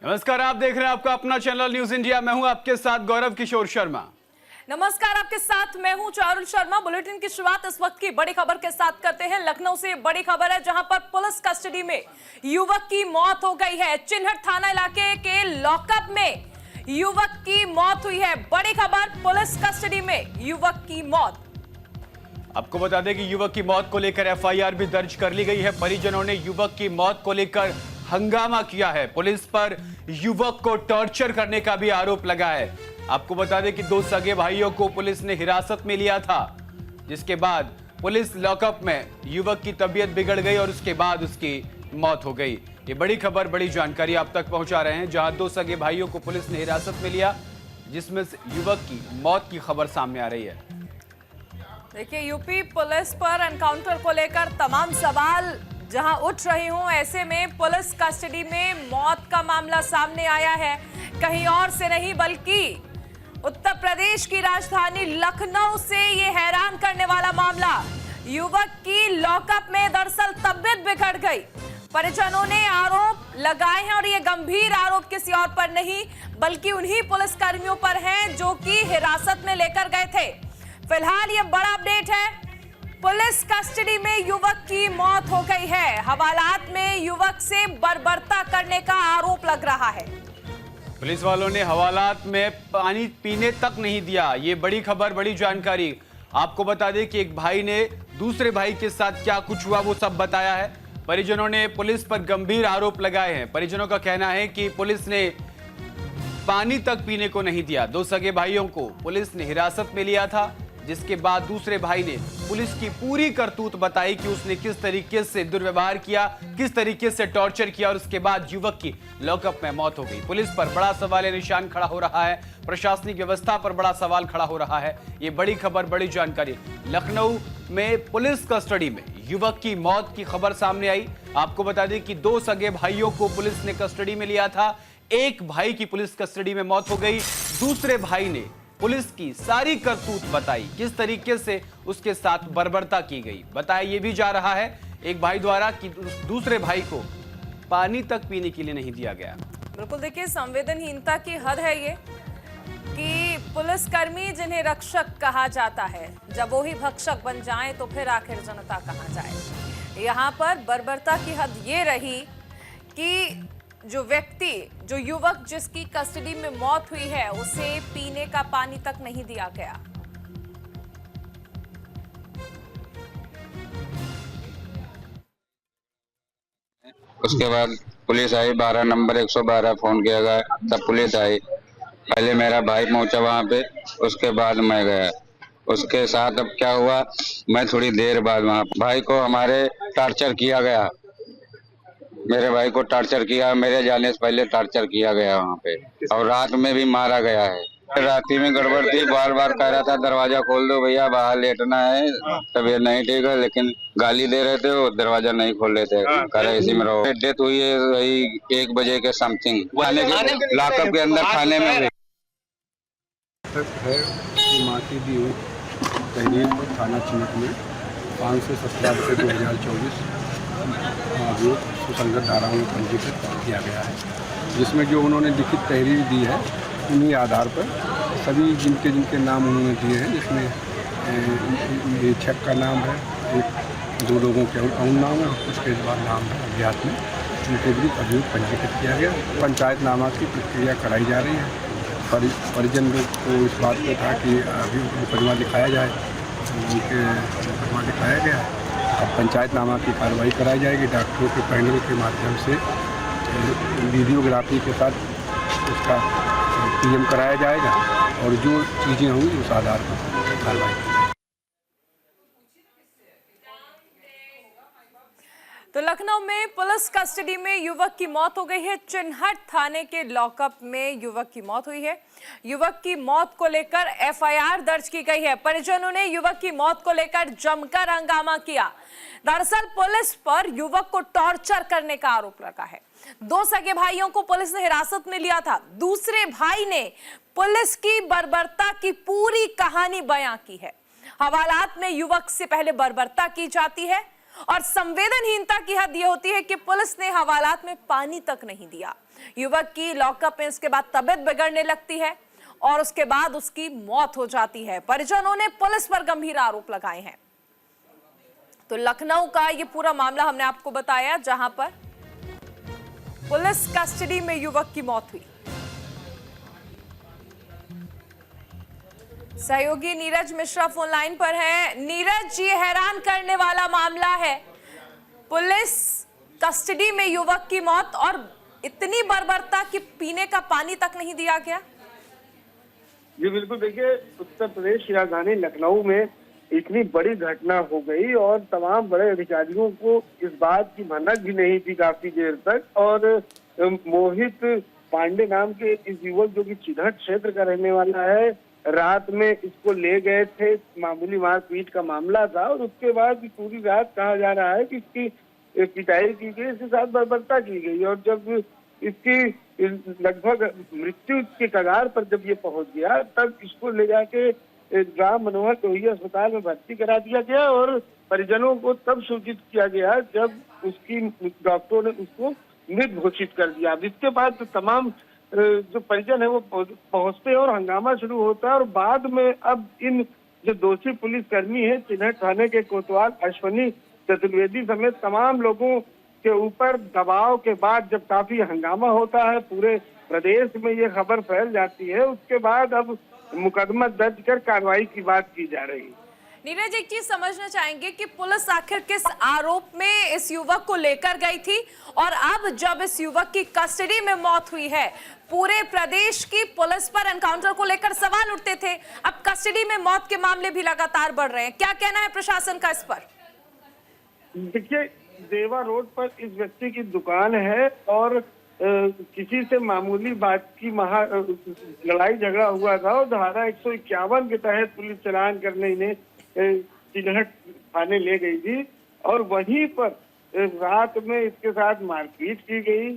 नमस्कार, आप देख रहे हैं आपका अपना चैनल न्यूज इंडिया। मैं हूं आपके साथ गौरव किशोर शर्मा। नमस्कार, आपके साथ मैं हूं चारुल शर्मा। बुलेटिन की शुरुआत इस वक्त की बड़ी खबर के साथ करते हैं। लखनऊ से बड़ी खबर है, जहां पर पुलिस कस्टडी में युवक की मौत हो गई है। चिन्हट थाना इलाके के लॉकअप में युवक की मौत हुई है। बड़ी खबर, पुलिस कस्टडी में युवक की मौत। आपको बता दें कि युवक की मौत को लेकर एफआईआर भी दर्ज कर ली गई है। परिजनों ने युवक की मौत को लेकर हंगामा किया है। पुलिस पर युवक को टॉर्चर करने का भी आरोप लगा है। आपको बता दें कि 2 सगे भाइयों को पुलिस ने हिरासत में लिया था, जिसके बाद पुलिस लॉकअप में युवक की तबीयत बिगड़ गई और उसके बाद उसकी मौत हो गई। ये बड़ी खबर, बड़ी जानकारी आप तक पहुंचा रहे हैं, जहां 2 सगे भाइयों को पुलिस ने हिरासत में लिया, जिसमें से युवक की मौत की खबर सामने आ रही है। देखिए, यूपी पुलिस पर एनकाउंटर को लेकर तमाम सवाल जहां उठ रहे हों, ऐसे में पुलिस कस्टडी में मौत का मामला सामने आया है। कहीं और से नहीं, बल्कि उत्तर प्रदेश की राजधानी लखनऊ से ये हैरान करने वाला मामला। युवक की लॉकअप में दरअसल तबीयत बिगड़ गई। परिजनों ने आरोप लगाए हैं और ये गंभीर आरोप किसी और पर नहीं, बल्कि उन्हीं पुलिस कर्मियों पर हैं जो कि हिरासत में लेकर गए थे। फिलहाल ये बड़ा अपडेट है, पुलिस कस्टडी में युवक की मौत हो गई है। हवालात में युवक से बर्बरता करने का आरोप लग रहा है। पुलिस वालों ने हवालात में पानी पीने तक नहीं दिया। ये बड़ी खबर, बड़ी जानकारी। आपको बता दें कि एक भाई ने दूसरे भाई के साथ क्या कुछ हुआ वो सब बताया है। परिजनों ने पुलिस पर गंभीर आरोप लगाए हैं। परिजनों का कहना है कि पुलिस ने पानी तक पीने को नहीं दिया। 2 सगे भाइयों को पुलिस ने हिरासत में लिया था, जिसके बाद दूसरे भाई ने पुलिस की पूरी करतूत बताई कि उसने किस तरीके से दुर्व्यवहार किया, किस तरीके से टॉर्चर किया, और उसके बाद युवक की लॉकअप में मौत हो गई। पुलिस पर बड़ा सवाल निशान खड़ा हो रहा है, प्रशासनिक व्यवस्था पर बड़ा सवाल खड़ा हो रहा है। ये बड़ी खबर, बड़ी जानकारी। लखनऊ में पुलिस कस्टडी में युवक की मौत की खबर सामने आई। आपको बता दें कि 2 सगे भाइयों को पुलिस ने कस्टडी में लिया था। एक भाई की पुलिस कस्टडी में मौत हो गई। दूसरे भाई ने पुलिस की सारी करतूत बताई, किस तरीके से उसके साथ बर्बरता की गई। बताया ये भी जा रहा है एक भाई द्वारा कि दूसरे भाई को पानी तक पीने के लिए नहीं दिया गया। बिल्कुल, देखिए, संवेदनहीनता की हद है ये कि पुलिसकर्मी जिन्हें रक्षक कहा जाता है, जब वो ही भक्षक बन जाएं तो फिर आखिर जनता कहां जाए। यहाँ पर बर्बरता की हद ये रही कि जो व्यक्ति, जो युवक जिसकी कस्टडी में मौत हुई है, उसे पीने का पानी तक नहीं दिया गया। उसके बाद पुलिस आई, 12 नंबर 112 फोन किया गया, तब पुलिस आई। पहले मेरा भाई पहुंचा वहां पे, उसके बाद मैं गया। उसके साथ अब क्या हुआ, मैं थोड़ी देर बाद वहां भाई को हमारे टॉर्चर किया गया। मेरे भाई को टॉर्चर किया, मेरे जाने से पहले टॉर्चर किया गया वहाँ पे, और रात में भी मारा गया है। राती में गड़बड़ थी, बार बार कह रहा था दरवाजा खोल दो भैया, बाहर लेटना है, तबीयत नहीं ठीक है, लेकिन गाली दे रहे थे, वो दरवाजा नहीं खोल रहे थे, कह रहे इसी में रहो। डेथ हुई है वही 1 बजे के समथिंग, लॉकअप के अंदर खाने में भी। है माटी दी हुई तहरीर थाना चिन्हट में 5 से 17 से 2024 अभियोग सुसंगत धाराओं में पंजीकृत किया गया है, जिसमें जो उन्होंने लिखित तहरीर दी है उन्हीं आधार पर सभी जिनके नाम उन्होंने दिए हैं, जिसमें निरीक्षक का नाम है, 2 लोगों के और नाम है, उसके बाद नाम है अज्ञात में, उनके विरुद्ध अभियोग पंजीकृत किया गया। पंचायतनामा की प्रक्रिया कराई जा रही है। परिजन लोग को इस बात पे था कि अभी मुकदमा दिखाया जाए, उनके मुकदमा दिखाया गया। अब पंचायतनामा की कार्रवाई कराई जाएगी। डॉक्टरों के पैनल के माध्यम से वीडियोग्राफी के साथ उसका पीएम कराया जाएगा और जो चीज़ें होंगी उस आधार पर कार्रवाई की। तो लखनऊ में पुलिस कस्टडी में युवक की मौत हो गई है। चिन्हट थाने के लॉकअप में युवक की मौत हुई है। युवक की मौत को लेकर एफआईआर दर्ज की गई है। परिजनों ने युवक की मौत को लेकर जमकर हंगामा किया। दरअसल पुलिस पर युवक को टॉर्चर करने का आरोप लगा है। 2 सगे भाइयों को पुलिस ने हिरासत में लिया था। दूसरे भाई ने पुलिस की बर्बरता की पूरी कहानी बयां की है। हवालात में युवक से पहले बर्बरता की जाती है और संवेदनहीनता की हद यह होती है कि पुलिस ने हवालात में पानी तक नहीं दिया। युवक की लॉकअप में उसके बाद तबीयत बिगड़ने लगती है और उसके बाद उसकी मौत हो जाती है। परिजनों ने पुलिस पर गंभीर आरोप लगाए हैं। तो लखनऊ का ये पूरा मामला हमने आपको बताया, जहां पर पुलिस कस्टडी में युवक की मौत हुई। सहयोगी नीरज मिश्रा फोन लाइन पर है। नीरज, ये हैरान करने वाला मामला है, पुलिस कस्टडी में युवक की मौत और इतनी बर्बरता कि पीने का पानी तक नहीं दिया गया। जी बिल्कुल, देखिए उत्तर प्रदेश की राजधानी लखनऊ में इतनी बड़ी घटना हो गई और तमाम बड़े अधिकारियों को इस बात की भनक भी नहीं थी काफी देर तक। और मोहित पांडे नाम के इस युवक जो कि चिन्हट क्षेत्र का रहने वाला है, रात में इसको ले गए थे, मामूली मारपीट का मामला था और उसके बाद पूरी रात कहा जा रहा है कि इसकी पिटाई की गई, इसके साथ बर्बरता की गई। और जब इसकी लगभग मृत्यु के कगार पर जब ये पहुंच गया, तब इसको ले जाके राम मनोहर लोहिया अस्पताल में भर्ती करा दिया गया और परिजनों को तब सूचित किया गया जब उसकी डॉक्टरों ने उसको मृत घोषित कर दिया। इसके बाद तो तमाम जो परिजन है वो पहुंचते हैं और हंगामा शुरू होता है। और बाद में अब इन जो दोषी पुलिसकर्मी है चिन्हट थाने के कोतवाल अश्वनी चतुर्वेदी समेत तमाम लोगों के ऊपर दबाव के बाद जब काफी हंगामा होता है, पूरे प्रदेश में ये खबर फैल जाती है, उसके बाद अब मुकदमा दर्ज कर कार्रवाई की बात की जा रही है। नीरज, एक चीज समझना चाहेंगे कि पुलिस आखिर किस आरोप में इस युवक को लेकर गई थी और अब जब इस युवक की कस्टडी में मौत हुई है, पूरे प्रदेश की पुलिस पर एनकाउंटर को लेकर सवाल उठते थे, अब कस्टडी में मौत के मामले भी लगातार बढ़ रहे हैं। क्या कहना है प्रशासन का इस पर? देखिए, देवा रोड पर इस व्यक्ति की दुकान है और किसी से मामूली बात की लड़ाई झगड़ा हुआ था और धारा 151 के तहत पुलिस चालान करने इन्हें चिन्हट थाने ले गई थी और वहीं पर रात में इसके साथ मारपीट की गई।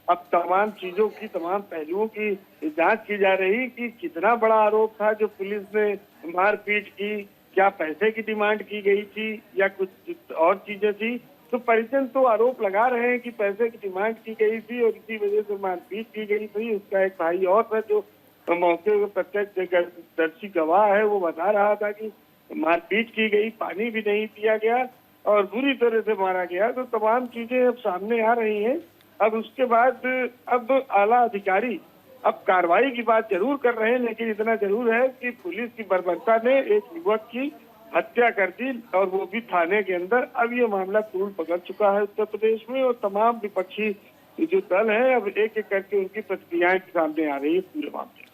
अब तमाम चीजों की, तमाम पहलुओं की जांच की जा रही कि कितना बड़ा आरोप था जो पुलिस ने मारपीट की, क्या पैसे की डिमांड की गई थी या कुछ और चीजें थी। तो परिजन तो आरोप लगा रहे हैं कि पैसे की डिमांड की गई थी और इसी वजह से मारपीट की गई थी। उसका एक भाई और था जो मौके पर प्रत्यक्षदर्शी गवाह है, वो बता रहा था कि मारपीट की गई, पानी भी नहीं पिया गया और बुरी तरह से मारा गया। तो तमाम चीजें अब सामने आ रही हैं। अब उसके बाद अब आला अधिकारी अब कार्रवाई की बात जरूर कर रहे हैं, लेकिन इतना जरूर है कि पुलिस की बर्बरता ने एक युवक की हत्या कर दी और वो भी थाने के अंदर। अब ये मामला तूल पकड़ चुका है उत्तर प्रदेश में और तमाम विपक्षी जो दल है अब एक एक करके उनकी प्रतिक्रियाएं सामने आ रही है पूरे मामले।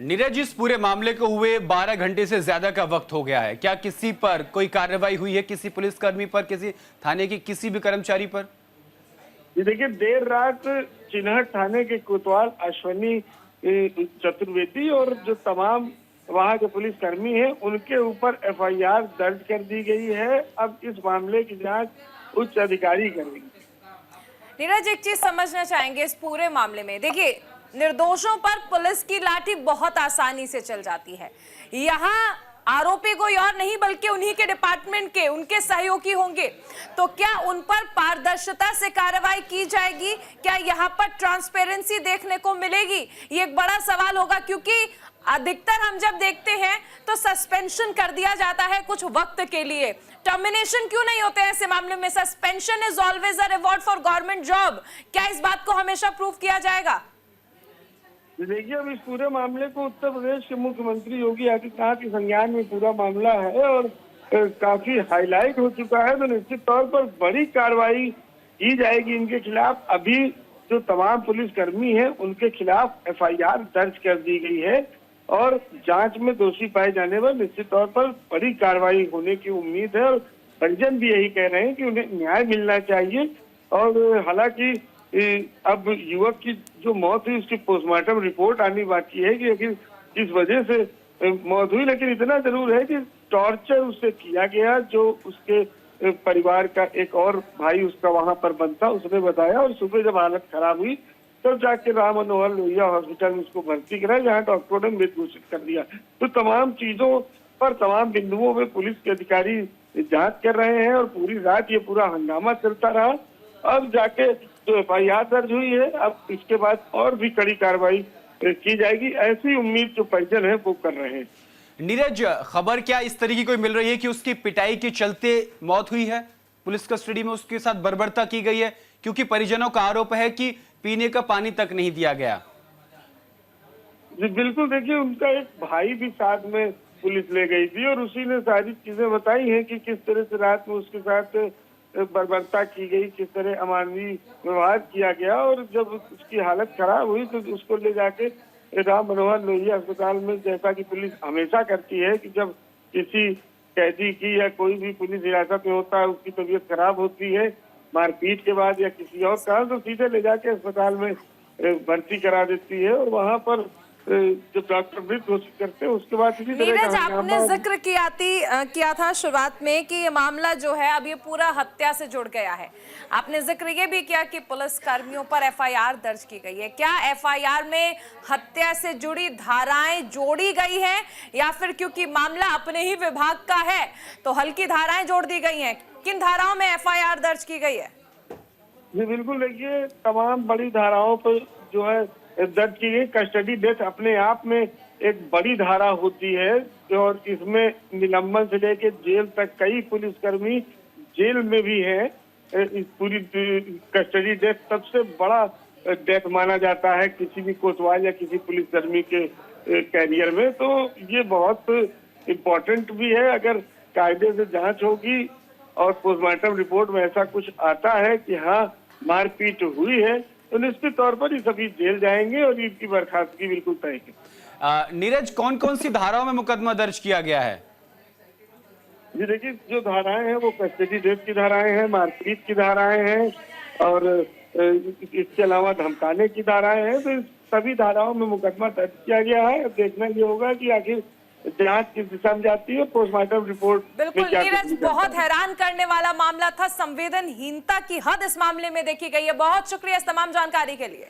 नीरज, इस पूरे मामले को हुए 12 घंटे से ज्यादा का वक्त हो गया है, क्या किसी पर कोई कार्रवाई हुई है, किसी पुलिसकर्मी पर, किसी थाने के किसी भी कर्मचारी पर? देखिए, देर रात चिन्हट थाने के कोतवाल अश्वनी चतुर्वेदी और जो तमाम वहाँ के पुलिसकर्मी हैं उनके ऊपर FIR दर्ज कर दी गई है। अब इस मामले की जांच उच्च अधिकारी करेंगे। नीरज, एक चीज समझना चाहेंगे इस पूरे मामले में, देखिए निर्दोषों पर पुलिस की लाठी बहुत आसानी से चल जाती है। यहाँ आरोपी कोई और नहीं बल्कि उन्हीं के डिपार्टमेंट के, उनके सहयोगी होंगे। तो क्या उन पर पारदर्शिता से कार्रवाई की जाएगी? क्या यहाँ पर ट्रांसपेरेंसी देखने को मिलेगी? ये एक बड़ा सवाल होगा, क्योंकि अधिकतर हम जब देखते हैं तो सस्पेंशन कर दिया जाता है कुछ वक्त के लिए, टर्मिनेशन क्यों नहीं होते हैं ऐसे मामले में? Suspension is always a reward for government job. क्या इस बात को हमेशा प्रूव किया जाएगा? देखिए, अब इस पूरे मामले को उत्तर प्रदेश के मुख्यमंत्री योगी आदित्यनाथ के संज्ञान में पूरा मामला है और काफी हाईलाइट हो चुका है। तो निश्चित तौर पर बड़ी कार्रवाई की जाएगी इनके खिलाफ। अभी जो तमाम पुलिसकर्मी हैं उनके खिलाफ FIR दर्ज कर दी गई है और जांच में दोषी पाए जाने पर निश्चित तौर पर बड़ी कार्रवाई होने की उम्मीद है। और परिजन भी यही कह रहे हैं कि उन्हें न्याय मिलना चाहिए। और हालांकि अब युवक की जो मौत हुई उसकी पोस्टमार्टम रिपोर्ट आनी बाकी है कि आखिर किस वजह से मौत हुई, लेकिन इतना जरूर है कि टॉर्चर उससे किया गया। जो उसके परिवार का एक और भाई उसका वहां पर बनता, उसने बताया। और सुबह जब हालत खराब हुई तब जाके राम मनोहर लोहिया हॉस्पिटल में उसको भर्ती कराया, जहाँ डॉक्टरों ने मृत घोषित कर दिया। तो तमाम चीजों पर, तमाम बिंदुओं में पुलिस के अधिकारी जांच कर रहे हैं और पूरी रात ये पूरा हंगामा चलता रहा। अब जाके जो FIR दर्ज हुई है, अब इसके बाद और भी कड़ी कार्रवाई की जाएगी, ऐसी उम्मीद जो परिजन है वो कर रहे हैं। नीरज, खबर क्या इस तरीके की कोई मिल रही है कि उसकी पिटाई के चलते मौत हुई है, पुलिस कस्टडी में उसके साथ बर्बरता की गई है? क्योंकि परिजनों का आरोप है कि पीने का पानी तक नहीं दिया गया। जी बिल्कुल, देखिए उनका एक भाई भी साथ में पुलिस ले गई थी और उसी ने सारी चीजें बताई हैं कि किस तरह से रात में उसके साथ बर्बरता की गई, किस तरह अमानवीय व्यवहार किया गया, और जब उसकी हालत खराब हुई तो उसको ले जाके राम मनोहर लोहिया अस्पताल में, जैसा कि पुलिस हमेशा करती है कि जब किसी कैदी की या कोई भी पुलिस हिरासत में होता है, उसकी तबीयत खराब होती है मारपीट के बाद या किसी और कारण, तो सीधे ले जाके अस्पताल में भर्ती करा देती है और वहां पर जब डॉक्टर मृत घोषित करते हैं उसके बाद इसी तरह नीरज, का आपने जिक्र किया था शुरुआत में कि ये मामला जो है अब ये पूरा हत्या से जुड़ गया है। आपने जिक्र ये भी किया कि पुलिस कर्मियों पर FIR दर्ज की गई है। क्या FIR में हत्या से जुड़ी धाराएं जोड़ी गई हैं या फिर क्योंकि मामला अपने ही विभाग का है तो हल्की धाराएं जोड़ दी गई हैं? किन धाराओं में FIR दर्ज की गई है? जी बिल्कुल, देखिए तमाम बड़ी धाराओं पर जो है दर्ज की गई। कस्टडी डेथ अपने आप में एक बड़ी धारा होती है और इसमें निलंबन से लेकर जेल तक कई पुलिसकर्मी जेल में भी हैं। इस पूरी कस्टडी डेथ सबसे बड़ा डेथ माना जाता है किसी भी कोतवाल या किसी पुलिसकर्मी के कैरियर में, तो ये बहुत इम्पोर्टेंट भी है। अगर कायदे से जांच होगी और पोस्टमार्टम रिपोर्ट में ऐसा कुछ आता है कि हाँ मारपीट हुई है तो निश्चित तौर पर ये सभी जेल जाएंगे और इनकी बर्खास्तगी बिल्कुल तय है। नीरज, कौन कौन सी धाराओं में मुकदमा दर्ज किया गया है? जी देखिए, जो धाराएं हैं वो कस्टडी डेथ की धाराएं हैं, मारपीट की धाराएं हैं और इसके अलावा धमकाने की धाराएं हैं। तो सभी धाराओं में मुकदमा दर्ज किया गया है। अब देखना ये होगा कि आखिर जांच किस दिशा में जाती है, पोस्टमार्टम रिपोर्ट। बिल्कुल नीरज, बहुत हैरान करने वाला मामला था, संवेदनहीनता की हद इस मामले में देखी गई है। बहुत शुक्रिया इस तमाम जानकारी के लिए।